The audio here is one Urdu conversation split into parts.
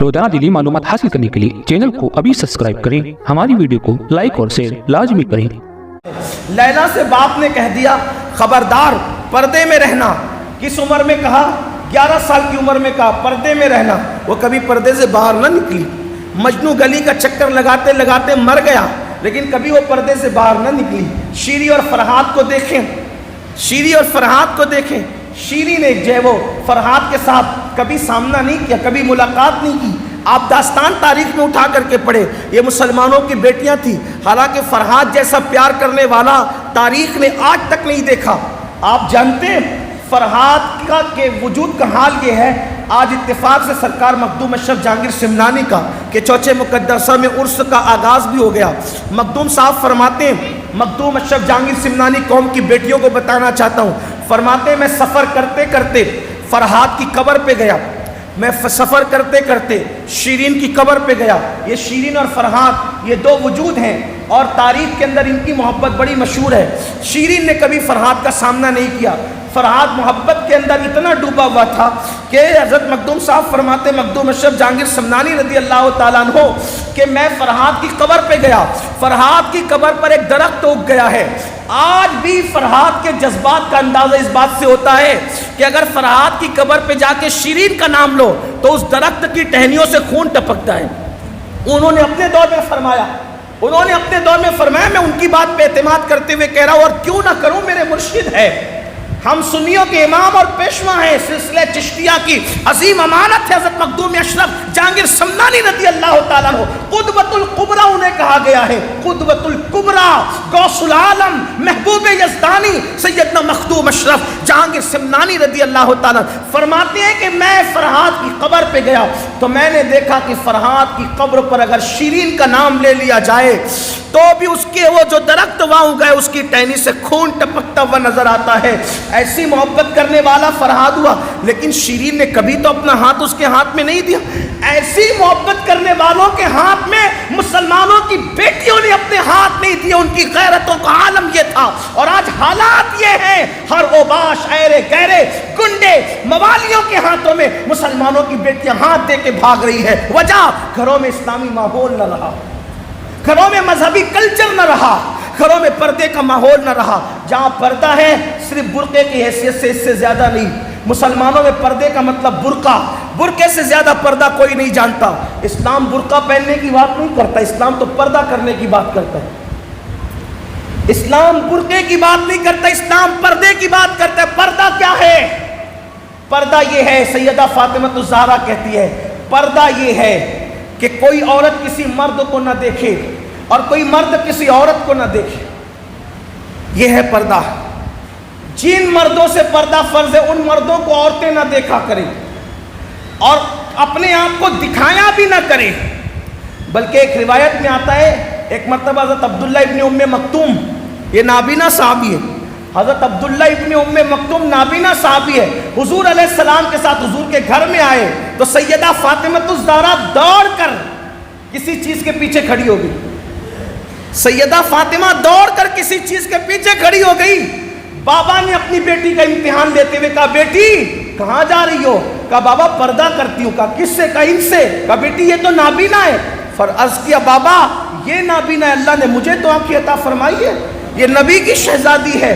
روزانہ دینی معلومات حاصل کرنے کے لیے چینل کو ابھی سبسکرائب کریں، ہماری ویڈیو کو لائک اور شیئر لازمی کریں۔ لیلا سے باپ نے کہہ دیا خبردار پردے میں رہنا۔ کس عمر میں کہا؟ 11 سال کی عمر میں کہا پردے میں رہنا۔ وہ کبھی پردے سے باہر نہ نکلی۔ مجنو گلی کا چکر لگاتے لگاتے مر گیا، لیکن کبھی وہ پردے سے باہر نہ نکلی۔ شیری اور فرحات کو دیکھیں، شیری اور فرحات کو دیکھیں۔ شیری نے جو ہے وہ فرحات کے ساتھ کبھی سامنا نہیں کیا، کبھی ملاقات نہیں کی۔ آپ داستان تاریخ میں اٹھا کر کے پڑھے، یہ مسلمانوں کی بیٹیاں تھیں، حالانکہ فرحات جیسا پیار کرنے والا تاریخ نے آج تک نہیں دیکھا۔ آپ جانتے ہیں فرحات کا کے وجود کا حال یہ ہے، آج اتفاق سے سرکار مخدوم اشرف جہانگیر سمنانی کا کہ چوچے مقدسہ میں عرس کا آغاز بھی ہو گیا۔ مخدوم صاحب فرماتے ہیں، مخدوم اشرف جہانگیر سمنانی قوم کی بیٹیوں کو بتانا چاہتا ہوں، فرماتے ہیں میں سفر کرتے کرتے فرحات کی قبر پہ گیا، میں سفر کرتے کرتے شیرین کی قبر پہ گیا۔ یہ شیرین اور فرحات یہ دو وجود ہیں اور تاریخ کے اندر ان کی محبت بڑی مشہور ہے۔ شیرین نے کبھی فرحات کا سامنا نہیں کیا۔ فرحات محبت کے اندر اتنا ڈوبا ہوا تھا کہ حضرت مخدوم صاحب فرماتے مخدوم اشرف جہانگیر سمنانی رضی اللہ تعالیٰ عنہ کہ میں فرحات کی قبر پہ گیا، فرحات کی قبر پر ایک درخت اگ گیا ہے۔ آج بھی فرحات کے جذبات کا اندازہ اس بات سے ہوتا ہے کہ اگر فرحات کی قبر پہ جا کے شیرین کا نام لو تو اس درخت کی ٹہنیوں سے خون ٹپکتا ہے۔ انہوں نے اپنے دور میں فرمایا، میں ان کی بات پہ اعتماد کرتے ہوئے کہہ رہا ہوں، اور کیوں نہ کروں، میرے مرشد ہے، ہم سنیوں کے امام اور پیشوا ہیں، سلسلہ چشتیہ کی عظیم امانت ہے حضرت مخدوم اشرف جہانگیر سمنانی رضی اللہ تعالیٰ عنہ۔ قدوۃ الکبریٰ انہیں کہا گیا ہے، قدوۃ الکبریٰ، غوث العالم، محبوب یزدانی سیدنا مخدوم اشرف جہانگیر سمنانی رضی اللہ تعالیٰ فرماتے ہیں کہ میں فرحات کی قبر پہ گیا تو میں نے دیکھا کہ فرحات کی قبر پر اگر شیرین کا نام لے لیا جائے تو بھی اس کے وہ جو درخت وہاں گئے اس کی ٹہنی سے خون ٹپکتا ہوا نظر آتا ہے۔ ایسی محبت کرنے والا فرحات ہوا، لیکن شیرین نے کبھی تو اپنا ہاتھ اس کے ہاتھ میں نہیں دیا۔ ایسی محبت کرنے والوں کے ہاتھ میں مسلمانوں کی بیٹیوں نے اپنے ہاتھ نہیں دیے، ان کی غیرتوں کا عالم یہ تھا۔ اور آج حالات یہ ہیں، ہر اوباش ایرے گہرے گنڈے موالیوں کے ہاتھوں میں مسلمانوں کی بیٹیاں ہاتھ دے کے بھاگ رہی ہے۔ وجہ گھروں میں اسلامی ماحول نہ رہا، گھروں میں مذہبی کلچر نہ رہا، گھروں میں پردے کا ماحول نہ رہا۔ جہاں پردہ ہے صرف برقعے کی حیثیت سے، اس سے زیادہ نہیں۔ مسلمانوں میں پردے کا مطلب برقع، برقعے سے زیادہ پردہ کوئی نہیں جانتا۔ اسلام برقع پہننے کی بات نہیں کرتا، اسلام تو پردہ کرنے کی بات کرتا ہے۔ اسلام برقعے کی بات نہیں کرتا، اسلام پردے کی بات کرتا ہے۔ پردہ کیا ہے؟ پردہ یہ ہے، سیدہ فاطمہ الزہرا کہتی ہے، پردہ یہ ہے کہ کوئی عورت کسی مرد کو نہ دیکھے اور کوئی مرد کسی عورت کو نہ دیکھے، یہ ہے پردہ۔ جن مردوں سے پردہ فرض ہے ان مردوں کو عورتیں نہ دیکھا کریں اور اپنے آپ کو دکھایا بھی نہ کریں۔ بلکہ ایک روایت میں آتا ہے، ایک مرتبہ حضرت عبداللہ ابن ام مکتوم، یہ نابینا صحابی ہے، حضرت عبداللہ ابن ام مکتوم نابینا صحابی ہے، حضور علیہ السلام کے ساتھ حضور کے گھر میں آئے تو سیدہ فاطمہ الزہرا دوڑ کر کسی چیز کے پیچھے کھڑی ہو گئی۔ سیدہ فاطمہ دوڑ کر کسی چیز کے پیچھے کھڑی ہو گئی۔ بابا نے اپنی بیٹی کا امتحان لیتے ہوئے کہا، بیٹی کہاں جا رہی ہو؟ کہا بابا پردہ کرتی ہوں۔ کہا کس سے؟ کہا ان سے۔ کہا بیٹی یہ تو نابینا ہے۔ عرض کیا بابا یہ نابینا ہے، اللہ نے مجھے تو آنکھیں عطا فرمائی ہے، یہ نبی کی شہزادی ہے۔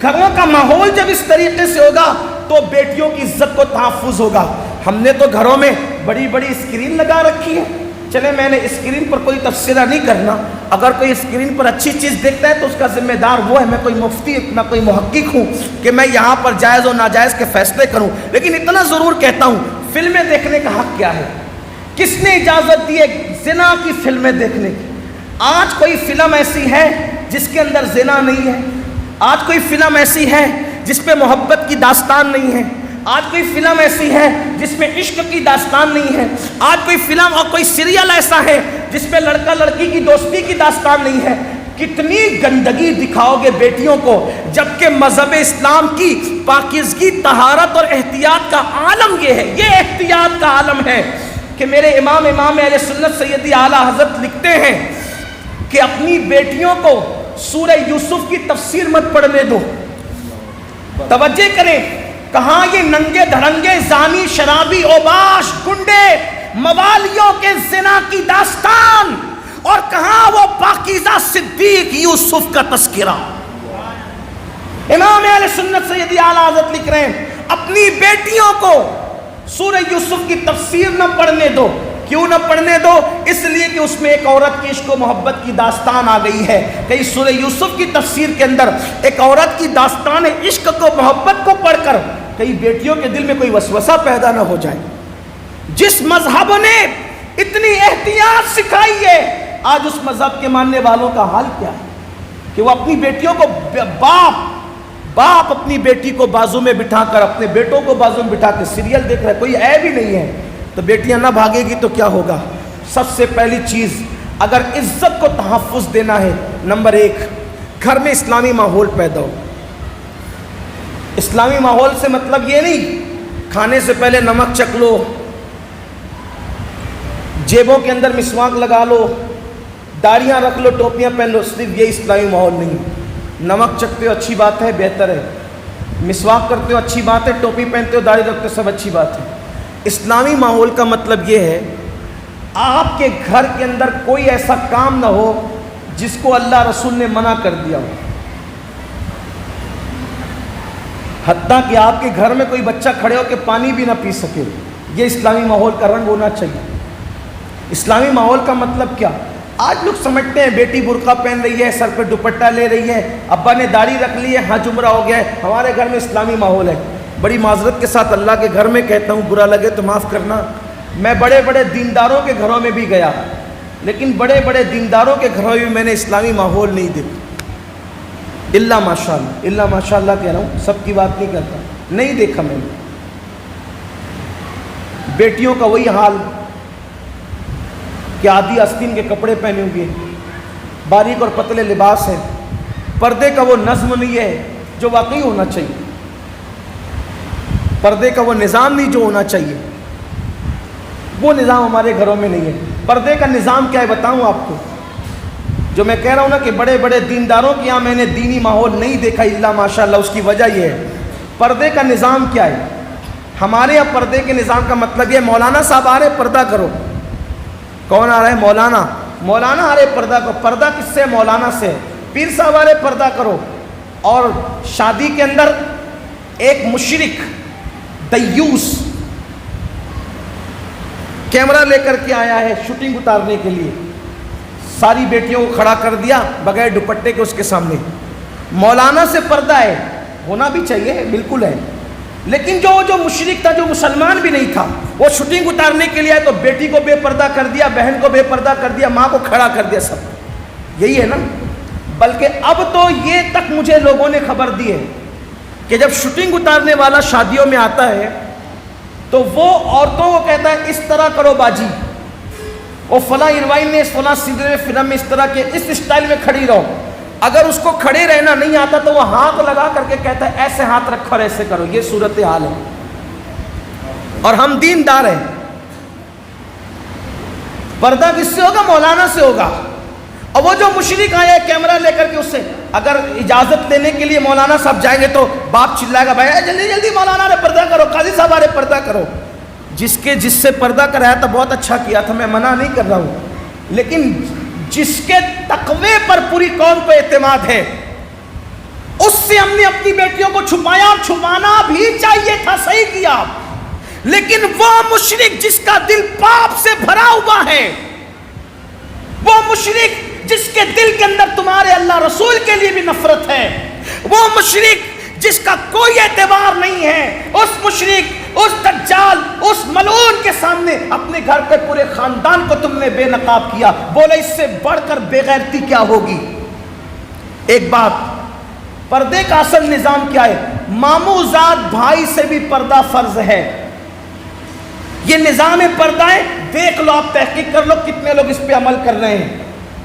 گھروں کا ماحول جب اس طریقے سے ہوگا تو بیٹیوں کی عزت کو تحفظ ہوگا۔ ہم نے تو گھروں میں بڑی بڑی اسکرین لگا رکھی ہے، چلے میں نے اسکرین پر کوئی تبصرہ نہیں کرنا، اگر کوئی اسکرین پر اچھی چیز دیکھتا ہے تو اس کا ذمہ دار وہ ہے، میں کوئی مفتی نہ کوئی محقق ہوں کہ میں یہاں پر جائز و ناجائز کے فیصلے کروں، لیکن اتنا ضرور کہتا ہوں فلمیں دیکھنے کا حق کیا ہے؟ کس نے اجازت دی ہے زنا کی فلمیں دیکھنے کی؟ آج کوئی فلم ایسی ہے جس کے اندر زنا نہیں ہے؟ آج کوئی فلم ایسی ہے جس پہ محبت کی داستان نہیں ہے؟ آج کوئی فلم ایسی ہے جس میں عشق کی داستان نہیں ہے؟ آج کوئی فلم اور کوئی سیریل ایسا ہے جس میں لڑکا لڑکی کی دوستی کی داستان نہیں ہے؟ کتنی گندگی دکھاؤ گے بیٹیوں کو، جبکہ مذہب اسلام کی پاکیزگی، طہارت اور احتیاط کا عالم یہ ہے، یہ احتیاط کا عالم ہے کہ میرے امام اہل سنت سیدی اعلیٰ حضرت لکھتے ہیں کہ اپنی بیٹیوں کو سورہ یوسف کی تفسیر مت پڑھنے دو۔ توجہ کریں، کہاں یہ ننگے دھڑنگے زانی شرابی اوباش گنڈے موالیوں کے زنا کی داستان، اور کہاں وہ پاکیزہ صدیق یوسف کا تذکرہ۔ امام اہل سنت سیدی اعلیٰ حضرت لکھ رہے ہیں اپنی بیٹیوں کو سورہ یوسف کی تفسیر نہ پڑھنے دو۔ کیوں نہ پڑھنے دو؟ اس لیے کہ اس میں ایک عورت کی عشق و محبت کی داستان آ گئی ہے۔ کہیں سورہ یوسف کی تفسیر کے اندر ایک عورت کی داستان عشق کو، محبت کو پڑھ کر کئی بیٹیوں کے دل میں کوئی وسوسہ پیدا نہ ہو جائے۔ جس مذہب نے اتنی احتیاط سکھائی ہے، آج اس مذہب کے ماننے والوں کا حال کیا ہے کہ وہ اپنی بیٹیوں کو، باپ اپنی بیٹی کو بازو میں بٹھا کر، اپنے بیٹوں کو بازو میں بٹھا کے سیریل دیکھ رہا ہے، کوئی عیب ہی نہیں ہے، تو بیٹیاں نہ بھاگے گی تو کیا ہوگا؟ سب سے پہلی چیز، اگر عزت کو تحفظ دینا ہے، نمبر 1 گھر میں اسلامی ماحول پیدا ہو۔ اسلامی ماحول سے مطلب یہ نہیں کھانے سے پہلے نمک چکھ لو، جیبوں کے اندر مسواک لگا لو، داڑیاں رکھ لو، ٹوپیاں پہن لو، صرف یہ اسلامی ماحول نہیں۔ نمک چکھتے ہو اچھی بات ہے، بہتر ہے، مسواک کرتے ہو اچھی بات ہے، ٹوپی پہنتے ہو، داڑھی رکھتے ہو، سب اچھی بات ہے۔ اسلامی ماحول کا مطلب یہ ہے آپ کے گھر کے اندر کوئی ایسا کام نہ ہو جس کو اللہ رسول نے منع کر دیا ہو۔ حتیٰ کہ آپ کے گھر میں کوئی بچہ کھڑے ہو کے پانی بھی نہ پی سکے، یہ اسلامی ماحول کا رنگ ہونا چاہیے۔ اسلامی ماحول کا مطلب کیا؟ آج لوگ سمجھتے ہیں بیٹی برقع پہن رہی ہے، سر پہ دوپٹہ لے رہی ہے، ابا نے داڑھی رکھ لی ہے، حج عمرہ ہو گیا ہے، ہمارے گھر میں اسلامی ماحول ہے۔ بڑی معذرت کے ساتھ اللہ کے گھر میں کہتا ہوں، برا لگے تو معاف کرنا، میں بڑے بڑے دینداروں کے گھروں میں بھی گیا، لیکن بڑے بڑے دینداروں کے گھروں میں میں نے اسلامی ماحول نہیں دیکھا، اللہ ماشاءاللہ، اللہ ماشاءاللہ کہہ رہا ہوں، سب کی بات نہیں کرتا، نہیں دیکھا میں نے۔ بیٹیوں کا وہی حال کہ آدھی آستین کے کپڑے پہنے ہوئے، باریک اور پتلے لباس ہیں، پردے کا وہ نظم نہیں ہے جو واقعی ہونا چاہیے، پردے کا وہ نظام نہیں جو ہونا چاہیے، وہ نظام ہمارے گھروں میں نہیں ہے۔ پردے کا نظام کیا ہے بتاؤں آپ کو؟ جو میں کہہ رہا ہوں نا کہ بڑے بڑے دینداروں کے یہاں میں نے دینی ماحول نہیں دیکھا الا ماشاءاللہ، اس کی وجہ یہ ہے پردے کا نظام کیا ہے۔ ہمارے یہاں پردے کے نظام کا مطلب یہ، مولانا صاحب آ رہے پردہ کرو، کون آ رہا ہے؟ مولانا، مولانا آ رہے پردہ کرو، پردہ کس سے؟ مولانا سے۔ پیر صاحب آ رہے پردہ کرو، اور شادی کے اندر ایک مشرک دیوس کیمرہ لے کر کے آیا ہے شوٹنگ اتارنے کے لیے، ساری بیٹیوں کو کھڑا کر دیا بغیر دوپٹے کے اس کے سامنے۔ مولانا سے پردہ ہے، ہونا بھی چاہیے، بالکل ہے، لیکن جو مشرک تھا، جو مسلمان بھی نہیں تھا، وہ شوٹنگ اتارنے کے لیے آئے تو بیٹی کو بے پردہ کر دیا، بہن کو بے پردہ کر دیا، ماں کو کھڑا کر دیا، سب یہی ہے نا۔ بلکہ اب تو یہ تک مجھے لوگوں نے خبر دی ہے کہ جب شوٹنگ اتارنے والا شادیوں میں آتا ہے تو وہ عورتوں کو کہتا ہے اس طرح کرو باجی، وہ فلاں ہیروئن نے اس فلاں فلم میں اس طرح کے اس اسٹائل میں کھڑی رہو۔ اگر اس کو کھڑے رہنا نہیں آتا تو وہ ہاتھ لگا کر کے کہتا ہے ایسے ہاتھ رکھو اور ایسے کرو، یہ صورتحال ہے، اور ہم دیندار ہیں۔ پردہ کس سے ہوگا؟ مولانا سے ہوگا۔ اور وہ جو مشرک آیا ہے کیمرہ لے کر کے، اس سے اگر اجازت لینے کے لیے مولانا صاحب جائیں گے تو باپ چلائے گا، بھائی جلدی جلدی مولانا نے پردہ کرو، قاضی صاحب آ رہے پردہ کرو۔ جس سے پردہ کرایا تھا بہت اچھا کیا تھا، میں منع نہیں کر رہا ہوں، لیکن جس کے تقوی پر پوری قوم کو اعتماد ہے، اس سے ہم نے اپنی بیٹیوں کو چھپایا، اور چھپانا بھی چاہیے تھا، صحیح کیا۔ لیکن وہ مشرک جس کا دل پاپ سے بھرا ہوا ہے، وہ مشرک جس کے دل کے اندر تمہارے اللہ رسول کے لیے بھی نفرت ہے، وہ مشرک جس کا کوئی اعتبار نہیں ہے، اس مشرک، اس دجال، اس ملعون کے سامنے اپنے گھر پہ پورے خاندان کو تم نے بے نقاب کیا، بولے اس سے بڑھ کر بے غیرتی کیا ہوگی۔ ایک بات، پردے کا اصل نظام کیا ہے؟ ماموں زاد بھائی سے بھی پردہ فرض ہے، یہ نظام پردہ ہے، دیکھ لو، آپ تحقیق کر لو کتنے لوگ اس پہ عمل کر رہے ہیں۔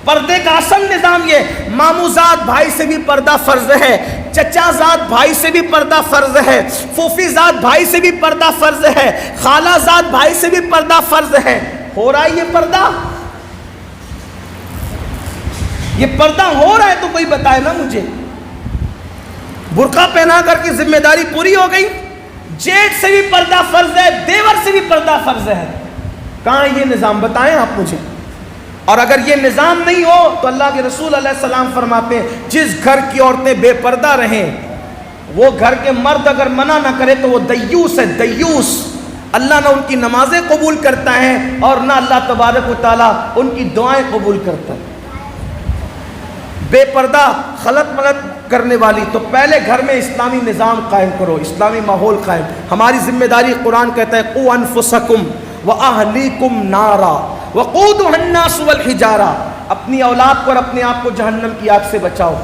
پردے کا اصل نظام یہ، ماموں زاد بھائی سے بھی پردہ فرض ہے، چچا زاد بھائی سے بھی پردہ فرض ہے، پھوپھی زاد بھائی سے بھی پردہ فرض ہے، خالہ زاد بھائی سے بھی پردہ فرض ہے۔ ہو رہا ہے یہ پردہ؟ یہ پردہ ہو رہا ہے تو کوئی بتائے نا مجھے۔ برقع پہنا کر کی ذمہ داری پوری ہو گئی، جیٹ سے بھی پردہ فرض ہے، دیور سے بھی پردہ فرض ہے، کہاں ہے یہ نظام؟ بتائیں آپ مجھے۔ اور اگر یہ نظام نہیں ہو تو اللہ کے رسول علیہ السلام فرماتے ہیں جس گھر کی عورتیں بے پردہ رہیں، وہ گھر کے مرد اگر منع نہ کرے تو وہ دیوس ہے، دیوس۔ اللہ نہ ان کی نمازیں قبول کرتا ہے اور نہ اللہ تبارک و تعالیٰ ان کی دعائیں قبول کرتا ہے۔ بے پردہ خلط ملط کرنے والی، تو پہلے گھر میں اسلامی نظام قائم کرو، اسلامی ماحول قائم۔ ہماری ذمہ داری، قرآن کہتا ہے قوا انفسکم واہلیکم نارا وقودها الناس والحجارہ، اپنی اولاد کو اور اپنے آپ کو جہنم کی آگ سے بچاؤ۔